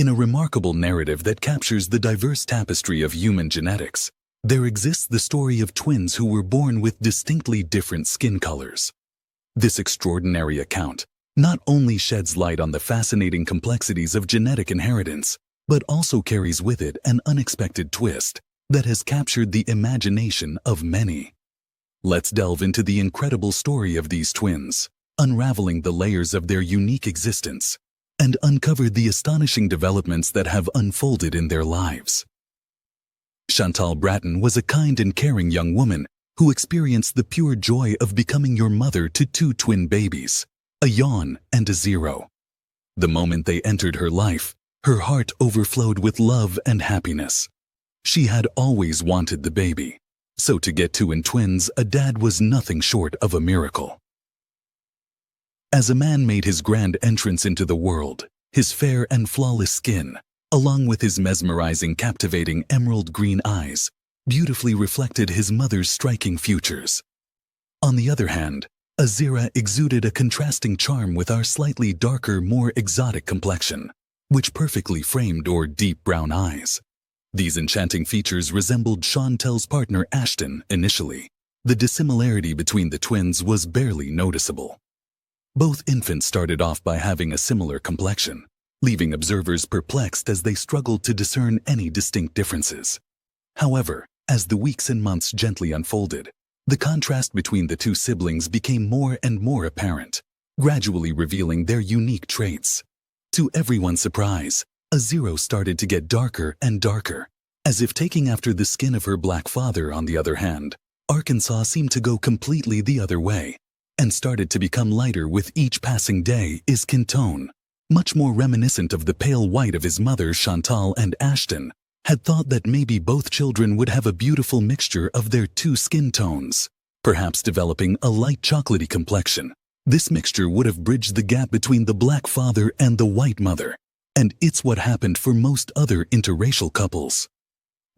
In a remarkable narrative that captures the diverse tapestry of human genetics, there exists the story of twins who were born with distinctly different skin colors. This extraordinary account not only sheds light on the fascinating complexities of genetic inheritance, but also carries with it an unexpected twist that has captured the imagination of many. Let's delve into the incredible story of these twins, unraveling the layers of their unique existence, and uncover the astonishing developments that have unfolded in their lives. Chantal Bratton was a kind and caring young woman who experienced the pure joy of becoming your mother to two twin babies, a Jan and a Zero. The moment they entered her life, her heart overflowed with love and happiness. She had always wanted the baby, so to get twin twins, a dad was nothing short of a miracle. As a man made his grand entrance into the world, his fair and flawless skin, along with his mesmerizing, captivating emerald green eyes, beautifully reflected his mother's striking features. On the other hand, Azira exuded a contrasting charm with our slightly darker, more exotic complexion, which perfectly framed her deep brown eyes. These enchanting features resembled Chantal's partner Ashton initially. The dissimilarity between the twins was barely noticeable. Both infants started off by having a similar complexion, leaving observers perplexed as they struggled to discern any distinct differences. However, as the weeks and months gently unfolded, the contrast between the two siblings became more and more apparent, gradually revealing their unique traits. To everyone's surprise, Azira started to get darker and darker, as if taking after the skin of her black father. On the other hand, Arkansas seemed to go completely the other way, and started to become lighter with each passing day. His skin tone, much more reminiscent of the pale white of his mother. Chantal and Ashton had thought that maybe both children would have a beautiful mixture of their two skin tones, perhaps developing a light chocolatey complexion. This mixture would have bridged the gap between the black father and the white mother, and it's what happened for most other interracial couples.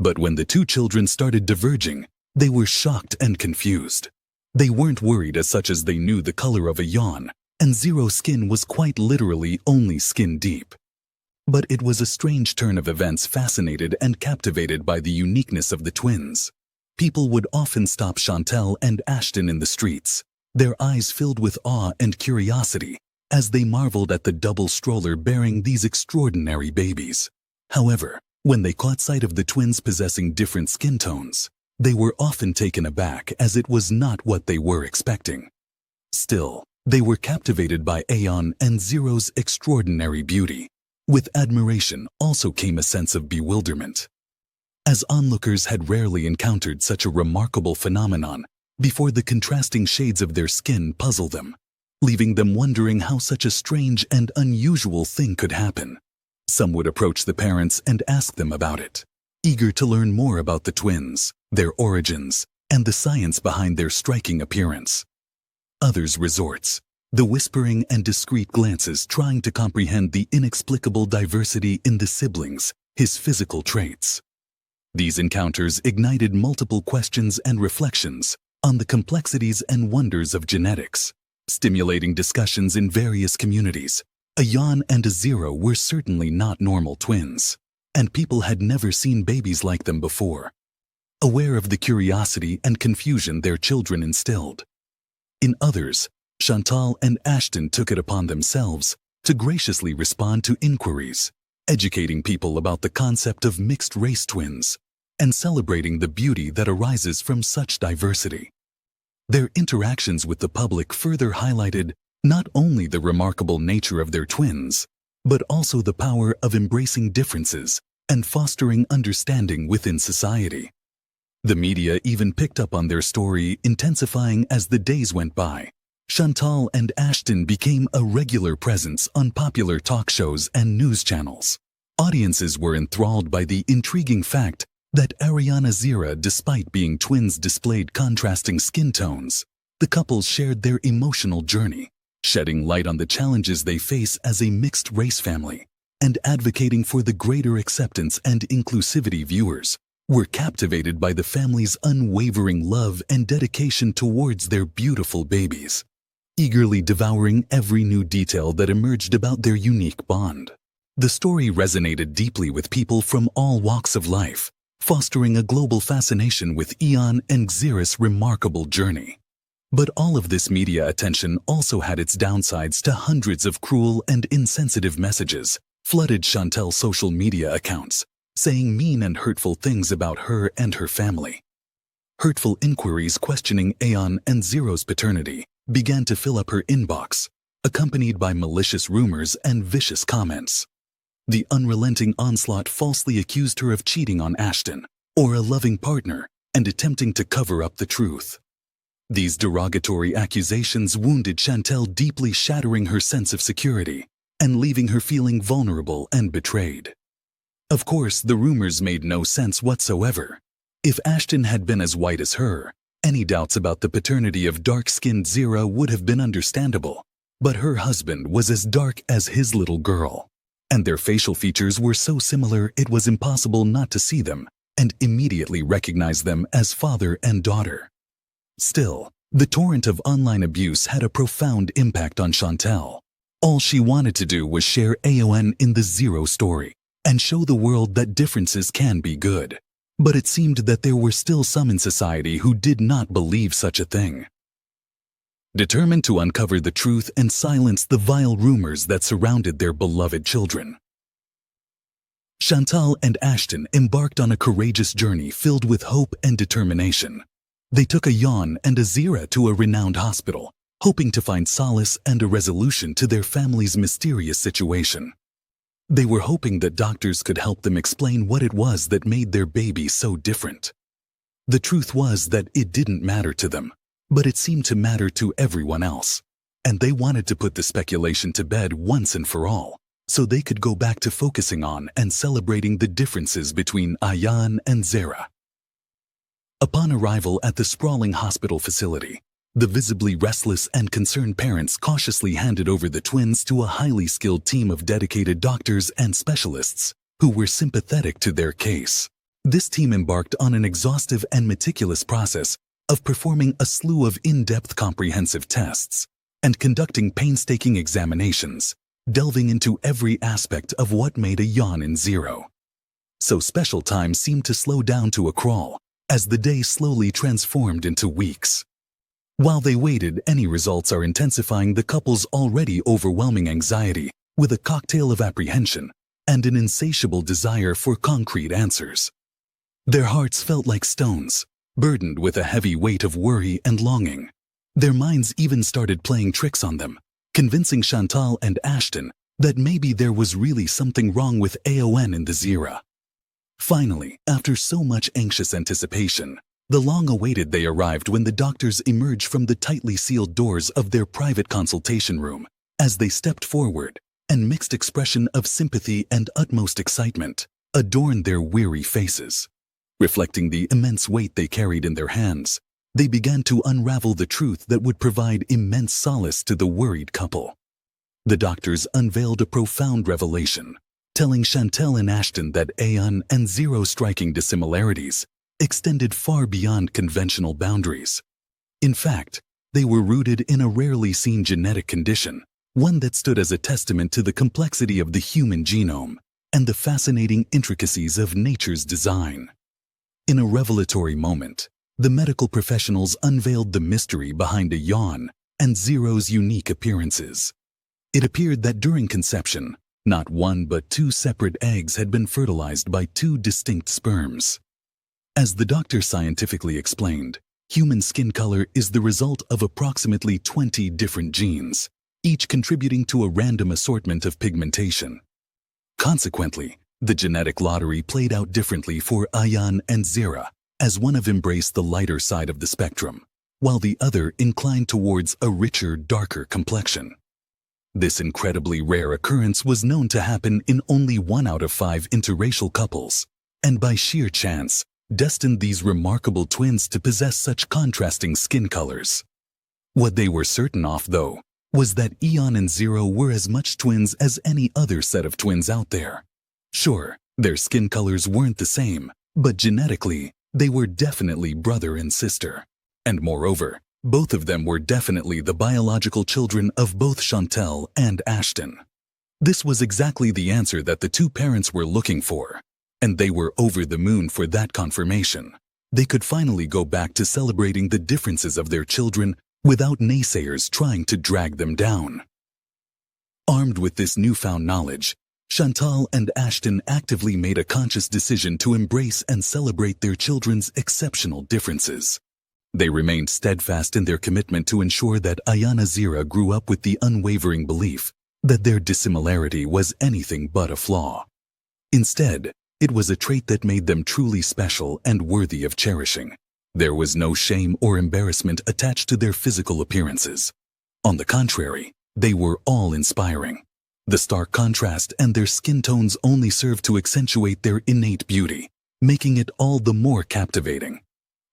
But when the two children started diverging, they were shocked and confused. They weren't worried as such as they knew the color of a Jan, and Zero's skin was quite literally only skin deep. But it was a strange turn of events. Fascinated and captivated by the uniqueness of the twins, people would often stop Chantal and Ashton in the streets, their eyes filled with awe and curiosity as they marveled at the double stroller bearing these extraordinary babies. However, when they caught sight of the twins possessing different skin tones, they were often taken aback as it was not what they were expecting. Still, they were captivated by Aeon and Zero's extraordinary beauty. With admiration also came a sense of bewilderment, as onlookers had rarely encountered such a remarkable phenomenon before. The contrasting shades of their skin puzzled them, leaving them wondering how such a strange and unusual thing could happen. Some would approach the parents and ask them about it, eager to learn more about the twins, their origins, and the science behind their striking appearance. Others resorts, the whispering and discreet glances, trying to comprehend the inexplicable diversity in the siblings, his physical traits. These encounters ignited multiple questions and reflections on the complexities and wonders of genetics, stimulating discussions in various communities. A Jan and a Zero were certainly not normal twins, and people had never seen babies like them before. Aware of the curiosity and confusion their children instilled. In others, Chantal and Ashton took it upon themselves to graciously respond to inquiries, educating people about the concept of mixed-race twins and celebrating the beauty that arises from such diversity. Their interactions with the public further highlighted not only the remarkable nature of their twins, but also the power of embracing differences and fostering understanding within society. The media even picked up on their story, intensifying as the days went by. Chantal and Ashton became a regular presence on popular talk shows and news channels. Audiences were enthralled by the intriguing fact that Ariana Zira, despite being twins, displayed contrasting skin tones. The couples shared their emotional journey, shedding light on the challenges they face as a mixed-race family, and advocating for the greater acceptance and inclusivity. Viewers were captivated by the family's unwavering love and dedication towards their beautiful babies, eagerly devouring every new detail that emerged about their unique bond. The story resonated deeply with people from all walks of life, fostering a global fascination with Aeon and Xera's remarkable journey. But all of this media attention also had its downsides to hundreds of cruel and insensitive messages flooded Chantel's social media accounts, saying mean and hurtful things about her and her family. Hurtful inquiries questioning Aeon and Xera's paternity began to fill up her inbox, accompanied by malicious rumors and vicious comments. The unrelenting onslaught falsely accused her of cheating on Ashton, or a loving partner, and attempting to cover up the truth. These derogatory accusations wounded Chantel deeply, shattering her sense of security and leaving her feeling vulnerable and betrayed. Of course, the rumors made no sense whatsoever. If Ashton had been as white as her, any doubts about the paternity of dark-skinned Xera would have been understandable. But her husband was as dark as his little girl, and their facial features were so similar it was impossible not to see them and immediately recognize them as father and daughter. Still, the torrent of online abuse had a profound impact on Chantel. All she wanted to do was share Aeon in the Xera story and show the world that differences can be good. But it seemed that there were still some in society who did not believe such a thing. Determined to uncover the truth and silence the vile rumors that surrounded their beloved children, Chantel and Ashton embarked on a courageous journey filled with hope and determination. They took Aeon and Xera to a renowned hospital, hoping to find solace and a resolution to their family's mysterious situation. They were hoping that doctors could help them explain what it was that made their baby so different. The truth was that it didn't matter to them, but it seemed to matter to everyone else, and they wanted to put the speculation to bed once and for all, so they could go back to focusing on and celebrating the differences between Aeon and Xera. Upon arrival at the sprawling hospital facility, the visibly restless and concerned parents cautiously handed over the twins to a highly skilled team of dedicated doctors and specialists who were sympathetic to their case. This team embarked on an exhaustive and meticulous process of performing a slew of in-depth comprehensive tests and conducting painstaking examinations, delving into every aspect of what made Aeon and Xera. So special time seemed to slow down to a crawl as the day slowly transformed into weeks. While they waited, any results are intensifying the couple's already overwhelming anxiety with a cocktail of apprehension and an insatiable desire for concrete answers. Their hearts felt like stones, burdened with a heavy weight of worry and longing. Their minds even started playing tricks on them, convincing Chantel and Ashton that maybe there was really something wrong with Aeon and the Xera. Finally, after so much anxious anticipation, the long-awaited day arrived when the doctors emerged from the tightly sealed doors of their private consultation room. As they stepped forward, an mixed expression of sympathy and utmost excitement adorned their weary faces. Reflecting the immense weight they carried in their hands, they began to unravel the truth that would provide immense solace to the worried couple. The doctors unveiled a profound revelation, telling Chantel and Ashton that Aeon and Xera's striking dissimilarities extended far beyond conventional boundaries. In fact, they were rooted in a rarely seen genetic condition, one that stood as a testament to the complexity of the human genome and the fascinating intricacies of nature's design. In a revelatory moment, the medical professionals unveiled the mystery behind Aeon and Xera's unique appearances. It appeared that during conception, not one but two separate eggs had been fertilized by two distinct sperms. As the doctor scientifically explained, human skin color is the result of approximately 20 different genes, each contributing to a random assortment of pigmentation. Consequently, the genetic lottery played out differently for Aeon and Xera, as one of embraced the lighter side of the spectrum, while the other inclined towards a richer, darker complexion. This incredibly rare occurrence was known to happen in only 1 out of 5 interracial couples, and by sheer chance, destined these remarkable twins to possess such contrasting skin colors. What they were certain of, though, was that Aeon and Xera were as much twins as any other set of twins out there. Sure, their skin colors weren't the same, but genetically, they were definitely brother and sister. And moreover, both of them were definitely the biological children of both Chantel and Ashton. This was exactly the answer that the two parents were looking for, and they were over the moon for that confirmation. They could finally go back to celebrating the differences of their children without naysayers trying to drag them down. Armed with this newfound knowledge, Chantal and Ashton actively made a conscious decision to embrace and celebrate their children's exceptional differences. They remained steadfast in their commitment to ensure that Ayana Zira grew up with the unwavering belief that their dissimilarity was anything but a flaw. Instead, it was a trait that made them truly special and worthy of cherishing. There was no shame or embarrassment attached to their physical appearances. On the contrary, they were all inspiring. The stark contrast and their skin tones only served to accentuate their innate beauty, making it all the more captivating.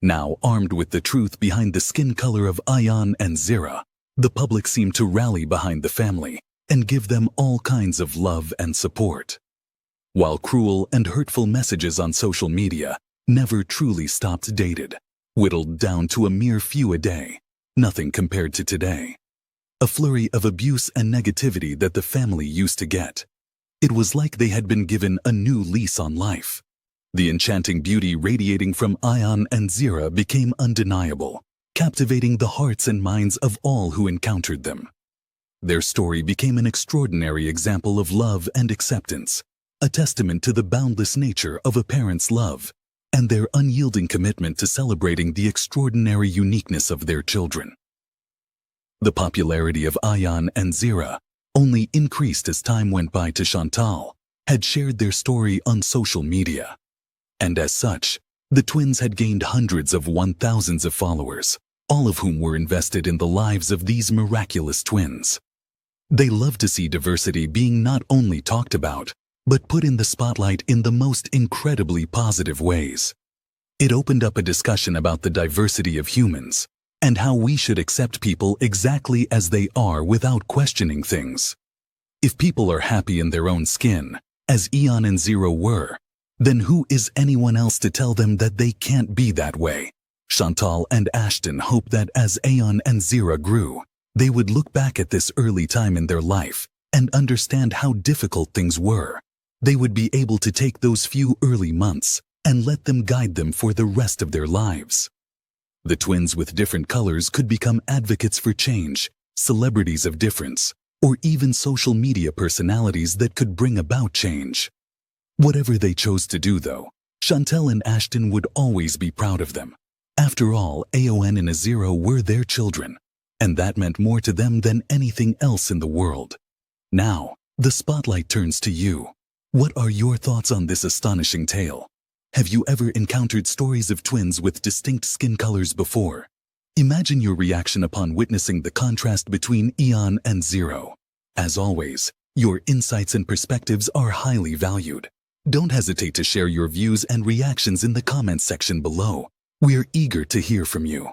Now armed with the truth behind the skin color of Ayan and Zira, the public seemed to rally behind the family and give them all kinds of love and support. While cruel and hurtful messages on social media never truly stopped dated, whittled down to a mere few a day, nothing compared to today. A flurry of abuse and negativity that the family used to get. It was like they had been given a new lease on life. The enchanting beauty radiating from Ayan and Zira became undeniable, captivating the hearts and minds of all who encountered them. Their story became an extraordinary example of love and acceptance, a testament to the boundless nature of a parent's love and their unyielding commitment to celebrating the extraordinary uniqueness of their children. The popularity of Ayan and Zira only increased as time went by. Chantal had shared their story on social media, and as such, the twins had gained hundreds of thousands of followers, all of whom were invested in the lives of these miraculous twins. They loved to see diversity being not only talked about, but put in the spotlight in the most incredibly positive ways. It opened up a discussion about the diversity of humans and how we should accept people exactly as they are without questioning things. If people are happy in their own skin, as Ayan and Zira were, then who is anyone else to tell them that they can't be that way? Chantal and Ashton hoped that as Ayan and Zira grew, they would look back at this early time in their life and understand how difficult things were. They would be able to take those few early months and let them guide them for the rest of their lives. The twins with different colors could become advocates for change, celebrities of difference, or even social media personalities that could bring about change. Whatever they chose to do, though, Chantal and Ashton would always be proud of them. After all, Ayan and Zira were their children, and that meant more to them than anything else in the world. Now, the spotlight turns to you. What are your thoughts on this astonishing tale? Have you ever encountered stories of twins with distinct skin colors before? Imagine your reaction upon witnessing the contrast between Ayan and Zira. As always, your insights and perspectives are highly valued. Don't hesitate to share your views and reactions in the comments section below. We're eager to hear from you.